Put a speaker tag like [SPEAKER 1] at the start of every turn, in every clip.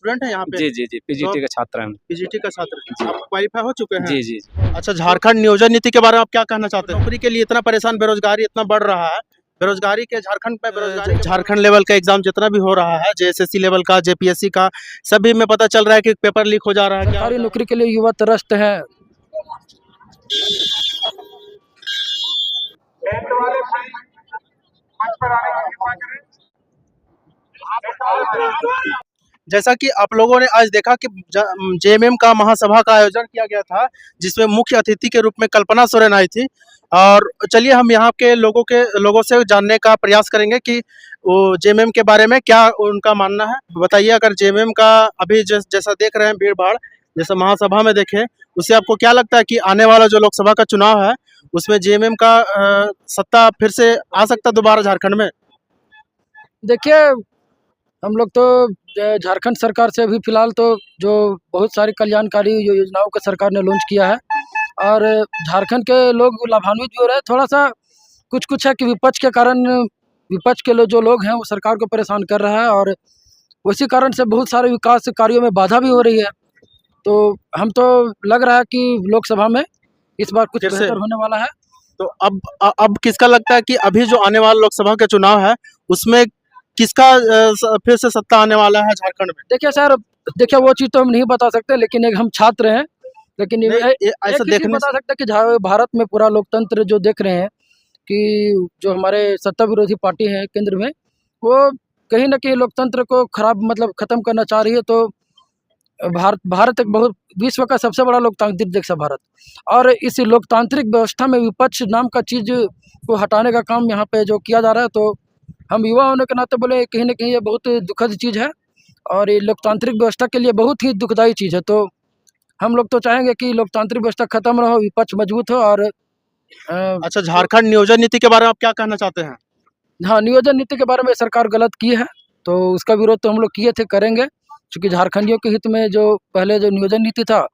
[SPEAKER 1] Student हैं यहाँ पे?
[SPEAKER 2] जी जी जी, पीजीटी का छात्र हैं।
[SPEAKER 1] पीजीटी का छात्र, आप क्वालिफाई हो चुके हैं?
[SPEAKER 2] जी जी।
[SPEAKER 1] अच्छा, झारखंड नियोजन नीति के बारे में आप क्या कहना चाहते हैं? नौकरी के लिए इतना परेशान, बेरोजगारी इतना बढ़ रहा है, बेरोजगारी के झारखंड में बेरोजगारी, झारखंड लेवल का एग्जाम जितना भी हो रहा है, जेएसएससी लेवल का, जेपीएससी का, सभी में पता चल रहा है कि पेपर लीक हो जा रहा है। क्या
[SPEAKER 3] सरकारी नौकरी के लिए युवा त्रस्त है।
[SPEAKER 1] जैसा कि आप लोगों ने आज देखा कि जेएमएम का महासभा का आयोजन किया गया था, जिसमें मुख्य अतिथि के रूप में कल्पना सोरेन आई थी। और चलिए हम यहाँ के लोगों से जानने का प्रयास करेंगे कि वो जेएमएम के बारे में क्या उनका मानना है। बताइए, अगर जेएमएम का अभी जैसा देख रहे हैं भीड़ भाड़, जैसे महासभा में देखें, उससे आपको क्या लगता है कि आने वाला जो लोकसभा का चुनाव है उसमें जेएमएम का सत्ता फिर से आ सकता है दोबारा झारखंड में?
[SPEAKER 3] देखिए, हम लोग तो झारखंड सरकार से अभी फिलहाल तो जो बहुत सारी कल्याणकारी योजनाओं को सरकार ने लॉन्च किया है और झारखंड के लोग लाभान्वित भी हो रहे हैं। थोड़ा सा कुछ है कि विपक्ष के कारण, विपक्ष के जो लोग हैं वो सरकार को परेशान कर रहा है और उसी कारण से बहुत सारे विकास कार्यों में बाधा भी हो रही है। तो हम तो लग रहा है कि लोकसभा में इस बार कुछ बेहतर होने वाला है।
[SPEAKER 1] तो अब किसका लगता है कि अभी जो आने वाला लोकसभा का चुनाव है उसमें किसका फिर से सत्ता आने वाला है झारखंड में?
[SPEAKER 3] देखिए सर, देखिए वो चीज़ तो हम नहीं बता सकते, लेकिन एक हम छात्र हैं, लेकिन ऐसा देखने बता सकते हैं कि भारत में पूरा लोकतंत्र जो देख रहे हैं कि जो हमारे सत्ता विरोधी पार्टी है केंद्र में, वो कहीं ना कहीं लोकतंत्र को खराब मतलब ख़त्म करना चाह रही है। तो भारत एक बहुत विश्व का सबसे बड़ा लोकतांत्रिक देश है भारत, और इस लोकतांत्रिक व्यवस्था में विपक्ष नाम का चीज़ को हटाने का काम यहाँ पे जो किया जा रहा है, तो हम युवा होने के नाते बोले कहीं ना कहीं ये बहुत दुखद चीज़ है और ये लोकतांत्रिक व्यवस्था के लिए बहुत ही दुखदायी चीज़ है। तो हम लोग तो चाहेंगे कि लोकतांत्रिक व्यवस्था खत्म ना हो, विपक्ष मजबूत हो। और
[SPEAKER 1] अच्छा, झारखंड नियोजन नीति के बारे में आप क्या कहना चाहते हैं?
[SPEAKER 3] हाँ, नियोजन नीति के बारे में सरकार गलत की है, तो उसका विरोध तो हम लोग किए थे, करेंगे, क्योंकि झारखंडियों के हित में जो पहले जो नियोजन नीति था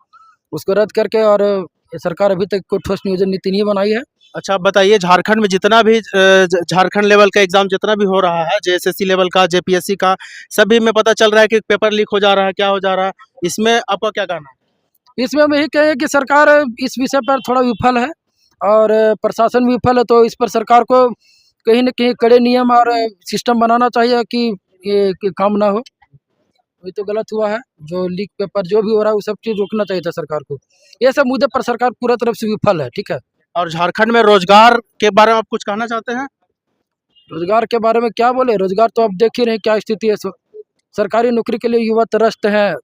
[SPEAKER 3] उसको रद्द करके, और सरकार अभी तक कोई ठोस नियोजन नीति नहीं बनाई है।
[SPEAKER 1] अच्छा, आप बताइए, झारखंड में जितना भी झारखंड लेवल का एग्जाम जितना भी हो रहा है, जेएसएससी लेवल का, जेपीएससी का, सभी में पता चल रहा है कि पेपर लीक हो जा रहा है, क्या हो जा रहा है, इसमें आपका क्या कहना है?
[SPEAKER 3] इसमें हम यही कहें कि सरकार इस विषय पर थोड़ा विफल है और प्रशासन भी विफल है। तो इस पर सरकार को कहीं न कहीं कड़े नियम और सिस्टम बनाना चाहिए कि ये काम ना हो। ये तो गलत हुआ है, जो लीक पेपर जो भी हो रहा है वो सब चीज़ रोकना चाहिए था सरकार को। ये सब मुद्दे पर सरकार पूरा तरफ से विफल है, ठीक है।
[SPEAKER 1] और झारखंड में रोजगार के बारे में आप कुछ कहना चाहते हैं?
[SPEAKER 3] रोजगार के बारे में क्या बोले, रोजगार तो आप देख ही रहे हैं क्या स्थिति है। सरकारी नौकरी के लिए युवा त्रस्त है,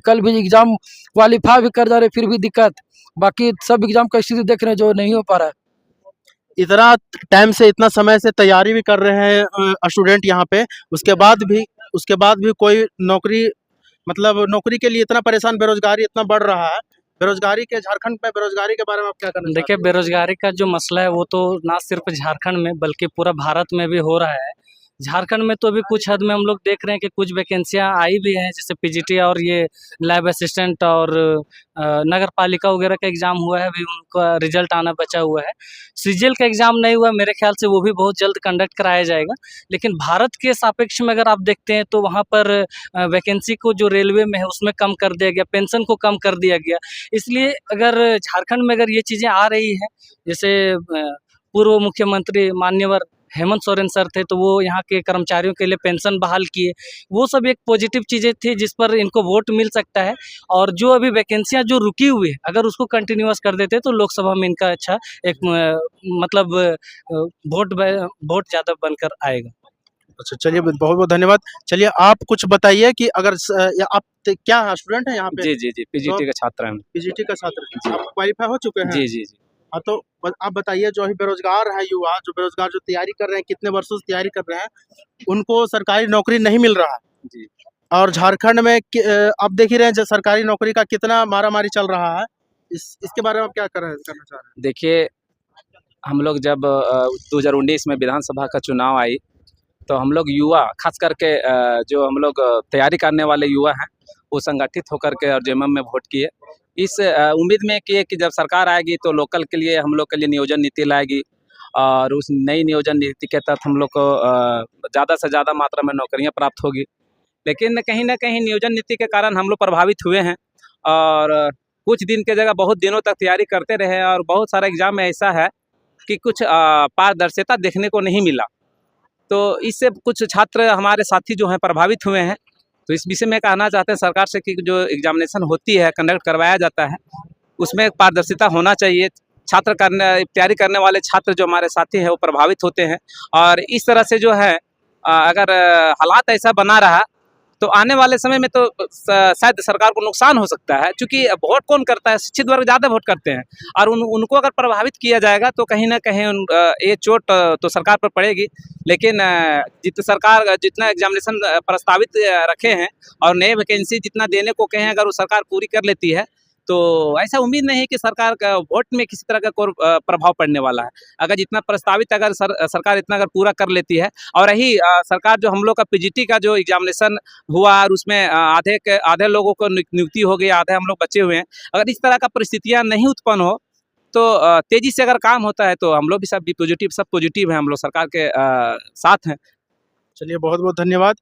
[SPEAKER 3] कल भी एग्जाम क्वालिफाई भी कर जा रहे फिर भी दिक्कत, बाकी सब एग्जाम का स्थिति देख रहे हैं जो नहीं हो पा रहा है।
[SPEAKER 1] इतना टाइम से, इतना समय से तैयारी भी कर रहे हैं स्टूडेंट यहाँ पे, उसके बाद भी कोई नौकरी, मतलब नौकरी के लिए इतना परेशान, बेरोजगारी इतना बढ़ रहा है, बेरोजगारी के, झारखंड में बेरोजगारी के बारे में आप क्या कहना चाहते हैं?
[SPEAKER 2] देखिए, बेरोजगारी का जो मसला है वो तो ना सिर्फ झारखंड में बल्कि पूरा भारत में भी हो रहा है। झारखंड में तो अभी कुछ हद में हम लोग देख रहे हैं कि कुछ वैकेंसियां आई भी हैं, जैसे पीजीटी और ये लैब असिस्टेंट और नगर पालिका वगैरह का एग्ज़ाम हुआ है, अभी उनका रिजल्ट आना बचा हुआ है। सीजीएल का एग्ज़ाम नहीं हुआ, मेरे ख्याल से वो भी बहुत जल्द कंडक्ट कराया जाएगा। लेकिन भारत के सापेक्ष में अगर आप देखते हैं तो वहाँ पर वैकेंसी को जो रेलवे में है उसमें कम कर दिया गया, पेंशन को कम कर दिया गया। इसलिए अगर झारखंड में अगर ये चीज़ें आ रही हैं, जैसे पूर्व मुख्यमंत्री मान्यवर हेमंत सोरेन सर थे, तो वो यहाँ के कर्मचारियों के लिए पेंशन बहाल किए, वो सब एक पॉजिटिव चीज़ें थी जिस पर इनको वोट मिल सकता है। और जो अभी वैकेंसियाँ जो रुकी हुई है, अगर उसको कंटिन्यूअस कर देते तो लोकसभा में इनका अच्छा एक मतलब वोट ज़्यादा बनकर आएगा।
[SPEAKER 1] अच्छा, चलिए, बहुत बहुत धन्यवाद। चलिए, आप कुछ बताइए कि अगर आप क्या स्टूडेंट हैं यहाँ पे?
[SPEAKER 2] जी जी जी, पीजीटी का छात्र हैं।
[SPEAKER 1] पीजीटी का छात्र, आप क्वालिफाई हो चुके हैं?
[SPEAKER 2] जी जी जी।
[SPEAKER 1] हाँ, तो आप बताइए, जो अभी बेरोजगार है युवा, जो बेरोजगार जो तैयारी कर रहे हैं, कितने वर्षों से तैयारी कर रहे हैं, उनको सरकारी नौकरी नहीं मिल रहा है
[SPEAKER 2] जी।
[SPEAKER 1] और झारखंड में आप देख ही रहे हैं जो सरकारी नौकरी का कितना मारामारी चल रहा है, इसके बारे में आप क्या करना चाह रहे हैं?
[SPEAKER 2] देखिए, हम लोग जब 2019 में विधानसभा का चुनाव आई, तो हम लोग युवा, खास करके जो हम लोग तैयारी करने वाले युवा हैं, वो संगठित होकर के और जेएमएम में वोट किए, इस उम्मीद में किए कि जब सरकार आएगी तो लोकल के लिए, हम लोग के लिए नियोजन नीति लाएगी और उस नई नियोजन नीति के तहत हम लोग को ज़्यादा से ज़्यादा मात्रा में नौकरियां प्राप्त होगी।
[SPEAKER 4] लेकिन कहीं ना कहीं नियोजन नीति के कारण हम लोग प्रभावित हुए हैं और कुछ दिन के जगह बहुत दिनों तक तैयारी करते रहे और बहुत सारा एग्जाम में ऐसा है कि कुछ पारदर्शिता देखने को नहीं मिला। तो इससे कुछ छात्र हमारे साथी जो हैं प्रभावित हुए हैं। तो इस विषय में कहना चाहते हैं सरकार से कि जो एग्जामिनेशन होती है, कंडक्ट करवाया जाता है, उसमें पारदर्शिता होना चाहिए। छात्र तैयारी करने वाले छात्र जो हमारे साथी हैं वो प्रभावित होते हैं और इस तरह से जो है अगर हालात ऐसा बना रहा तो आने वाले समय में तो शायद सरकार को नुकसान हो सकता है, क्योंकि वोट कौन करता है? शिक्षित वर्ग ज़्यादा वोट करते हैं और उनको अगर प्रभावित किया जाएगा तो कहीं ना कहीं ये चोट तो सरकार पर पड़ेगी। लेकिन जितना एग्जामिनेशन प्रस्तावित रखे हैं और नए वैकेंसी जितना देने को कहें, अगर वो सरकार पूरी कर लेती है तो ऐसा उम्मीद नहीं है कि सरकार का वोट में किसी तरह का कोई प्रभाव पड़ने वाला है। अगर जितना प्रस्तावित अगर सरकार इतना अगर पूरा कर लेती है और रही सरकार जो हम लोग का पीजीटी का जो एग्जामिनेशन हुआ और उसमें आधे लोगों को नियुक्ति हो गई, आधे हम लोग बचे हुए हैं। अगर इस तरह का परिस्थितियाँ नहीं उत्पन्न हो तो तेजी से अगर काम होता है तो हम लोग भी सब पॉजिटिव है, हम लोग सरकार के साथ हैं।
[SPEAKER 1] चलिए बहुत बहुत धन्यवाद।